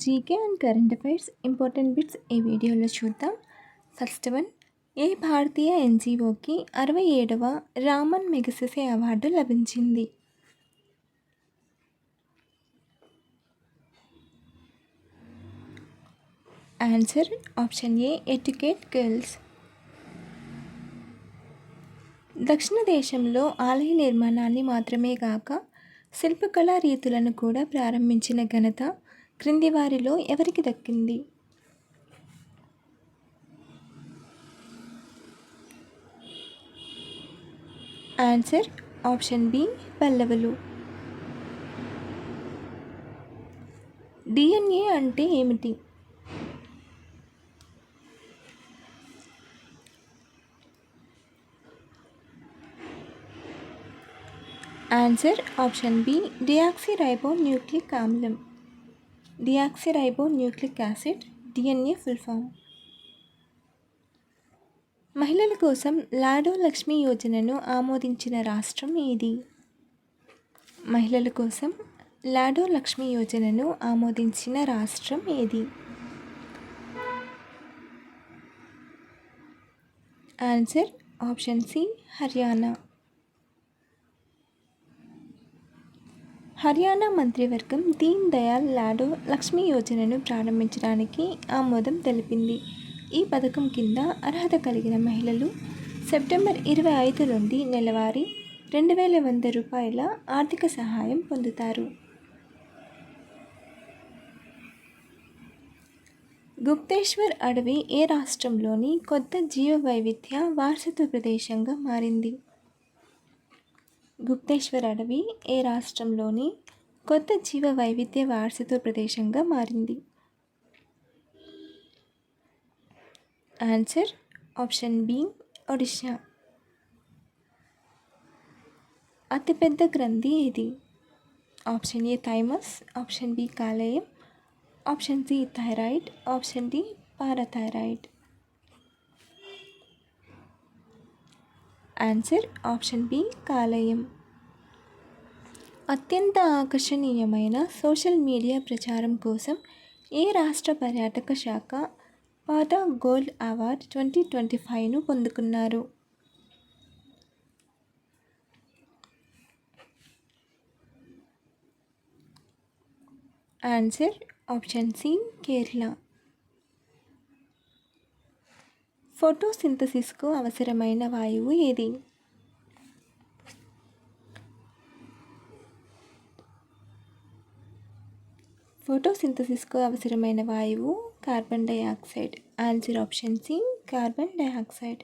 GK and current affairs important bits ఈ వీడియోలో చూద్దాం. ఫస్ట్ వన్, ఏ భారతీయ ఎన్జిఓకి 67వ రామన్ మెగసెసే అవార్డు లభించింది? ఆన్సర్ ఆప్షన్ ఏ, educate girls. దక్షిణ దేశంలో ఆలయ నిర్మాణాన్ని మాత్రమే కాక శిల్పకళా రీతులను కూడా ప్రారంభించిన ఘనత క్రింది వారిలో ఎవరికి దక్కింది? ఆన్సర్ ఆప్షన్ బి, పల్లవులు. డిఎన్ఏ అంటే ఏమిటి? ఆన్సర్ ఆప్షన్ బి, డియాక్సిరైబోన్యూక్లిక్ ఆమ్లం. Deoxyribonucleic acid DNA full form. మహిళల కోసం లాడో లక్ష్మి యోజనను ఆమోదించిన రాష్ట్రం ఏది? మహిళల కోసం లాడో లక్ష్మి యోజనను ఆమోదించిన రాష్ట్రం ఏది? Answer option C, Haryana. Haryana మంత్రివర్గం దీన్ దయాళ్ లాడో లక్ష్మి యోజనను ప్రారంభించడానికి ఆమోదం తెలిపింది. ఈ పథకం కింద అర్హత కలిగిన మహిళలు సెప్టెంబర్ 25 నుండి నెలవారీ 2100 రూపాయల ఆర్థిక సహాయం పొందుతారు. గుప్తేశ్వర్ అడవి ఏ రాష్ట్రంలోని కొత్త జీవ వైవిధ్య వారసత్వ ప్రదేశంగా మారింది? గుప్తేశ్వర్ అడవి ఏ రాష్ట్రంలోని కొత్త జీవ వైవిధ్య వారసత్వ ప్రదేశంగా మారింది? Answer option B, Odisha. అతిపెద్ద గ్రంథి ఏది? Option A thymus, option B కాలేయం, option C thyroid, option D parathyroid. Answer option B కాలేయం. అత్యంత ఆకర్షణీయమైన సోషల్ మీడియా ప్రచారం కోసం ఏ రాష్ట్ర పర్యాటక శాఖ పాటా గోల్డ్ అవార్డ్ 2025ను పొందుకున్నారు? Answer option C, Kerala. ఫోటోసింథసిస్కు అవసరమైన వాయువు ఏది? ఫోటోసింథసిస్కు అవసరమైన వాయువు carbon dioxide. Answer option C, carbon dioxide.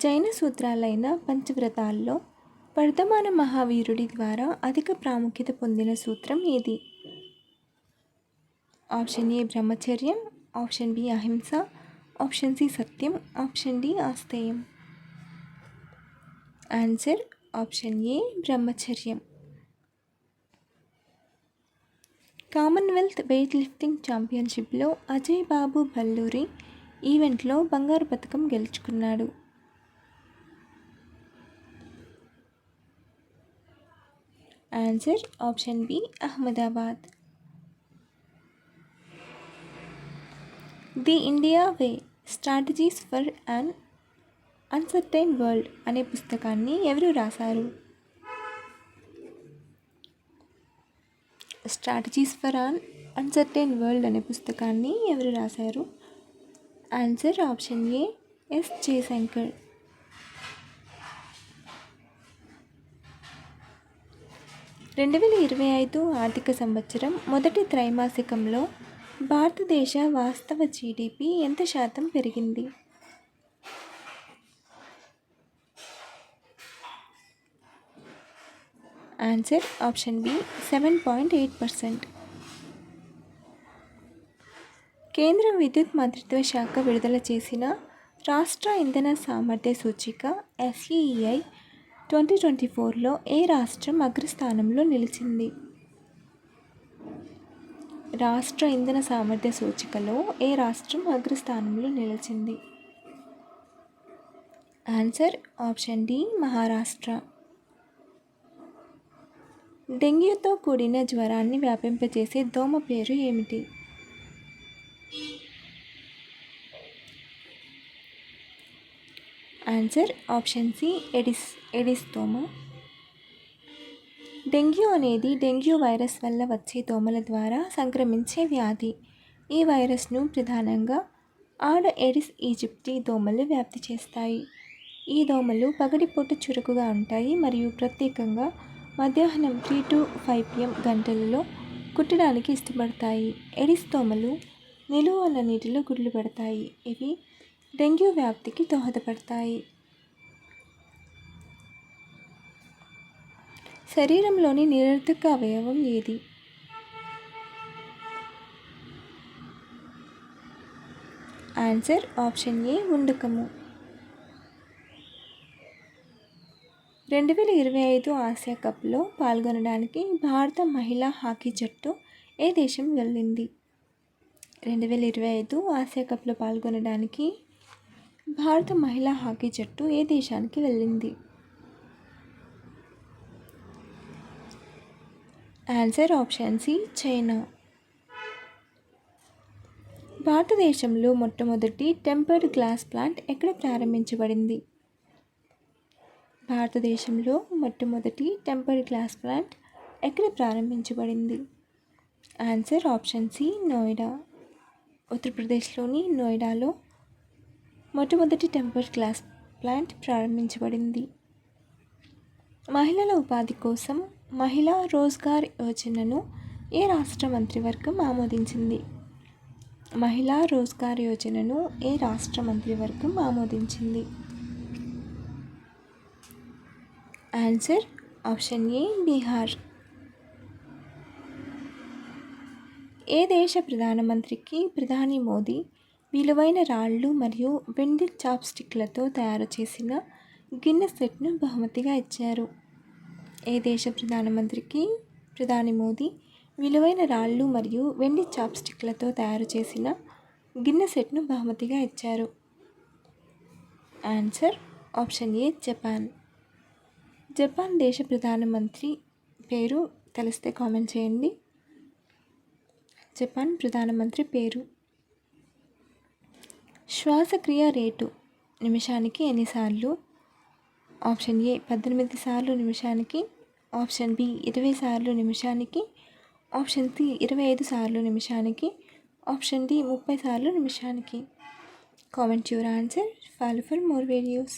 జైన సూత్రాలైన పంచవ్రతాల్లో వర్ధమాన మహావీరుడి ద్వారా అధిక ప్రాముఖ్యత పొందిన సూత్రం ఏది? ఆప్షన్ ఏ బ్రహ్మచర్యం, ఆప్షన్ బి అహింస, ఆప్షన్ సి సత్యం, ఆప్షన్ డి ఆస్తేయం. ఆన్సర్ ఆప్షన్ ఏ బ్రహ్మచర్యం. కామన్వెల్త్ వెయిట్ లిఫ్టింగ్ ఛాంపియన్షిప్లో అజయ్ బాబు బల్లూరి ఈవెంట్లో బంగారు పతకం గెలుచుకున్నాడు. Answer option B, Ahmedabad. The India way, strategies for an uncertain world అనే పుస్తకాన్ని ఎవరు రాశారు? Strategies for an uncertain world అనే పుస్తకాన్ని ఎవరు రాశారు? Answer option A, S Jaishankar. రెండు 2025 ఆర్థిక సంవత్సరం మొదటి త్రైమాసికంలో భారతదేశ వాస్తవ జీడిపి ఎంత శాతం పెరిగింది? Answer option B, 7.8%. కేంద్ర విద్యుత్ మంత్రిత్వ శాఖ విడుదల చేసిన రాష్ట్ర ఇంధన సామర్థ్య సూచిక SEEI 2024లో ఏ రాష్ట్రం అగ్రస్థానంలో నిలిచింది? రాష్ట్ర ఇంధన సామర్థ్య సూచికలో ఏ రాష్ట్రం అగ్రస్థానంలో నిలిచింది? Answer option D, Maharashtra. డెంగ్యూతో కూడిన జ్వరాన్ని వ్యాపింపచేసే దోమ పేరు ఏమిటి? ఆన్సర్ ఆప్షన్ సి ఎడిస్ దోమ. డెంగ్యూ అనేది డెంగ్యూ వైరస్ వల్ల వచ్చే దోమల ద్వారా సంక్రమించే వ్యాధి. ఈ వైరస్ను ప్రధానంగా ఆడ ఎడిస్ ఈజిప్టి దోమలు వ్యాప్తి చేస్తాయి. ఈ దోమలు పగటిపూట చురుకుగా ఉంటాయి మరియు ప్రత్యేకంగా మధ్యాహ్నం 3 to 5 PM గంటలలో కుట్టడానికి ఇష్టపడతాయి. ఎడిస్ దోమలు నిలువ ఉన్న నీటిలో గుడ్లు పెడతాయి. ఇవి డెంగ్యూ వ్యాప్తికి దోహదపడతాయి. శరీరంలోని నిరర్థక అవయవం ఏది? ఆన్సర్ ఆప్షన్ ఏ ఉండకము. 2025 ఆసియా కప్లో పాల్గొనడానికి భారత మహిళా హాకీ జట్టు ఏ దేశం వెళ్ళింది? 2025 ఆసియా కప్లో పాల్గొనడానికి భారత మహిళా హాకీ జట్టు ఏ దేశానికి వెళ్ళింది? Answer option C China. భారతదేశంలో మొట్టమొదటి టెంపర్డ్ గ్లాస్ ప్లాంట్ ఎక్కడ ప్రారంభించబడింది? భారతదేశంలో మొట్టమొదటి టెంపర్డ్ గ్లాస్ ప్లాంట్ ఎక్కడ ప్రారంభించబడింది? Answer option C Noida. ఉత్తరప్రదేశ్లోని నోయిడాలో మొట్టమొదటి టెంపర్డ్ గ్లాస్ ప్లాంట్ ప్రారంభించబడింది. మహిళల ఉపాధి కోసం మహిళా రోజ్గార్ యోజనను ఏ రాష్ట్ర మంత్రివర్గం ఆమోదించింది? మహిళా రోజ్గార్ యోజనను ఏ రాష్ట్ర మంత్రివర్గం ఆమోదించింది? Answer option A Bihar. ఏ దేశ ప్రధానమంత్రికి ప్రధాని మోదీ విలువైన రాళ్ళు మరియు వెండి చాప్స్టిక్లతో తయారు చేసిన గిన్నెస్ సెట్ను బహుమతిగా ఇచ్చారు? ఏ దేశ ప్రధానమంత్రికి ప్రధాని మోదీ విలువైన రాళ్ళు మరియు వెండి చాప్స్టిక్లతో తయారు చేసిన గిన్నెస్ సెట్ను బహుమతిగా ఇచ్చారు? ఆన్సర్ ఆప్షన్ ఏ జపాన్. జపాన్ దేశ ప్రధానమంత్రి పేరు తెలిస్తే కామెంట్ చేయండి. జపాన్ ప్రధానమంత్రి పేరు. శ్వాసక్రియ రేటు నిమిషానికి ఎన్నిసార్లు? ఆప్షన్ ఏ 18 సార్లు నిమిషానికి, ఆప్షన్ బి 20 సార్లు నిమిషానికి, ఆప్షన్ సి 25 సార్లు నిమిషానికి, ఆప్షన్ డి 30 సార్లు నిమిషానికి. Comment your answer. Follow for more videos.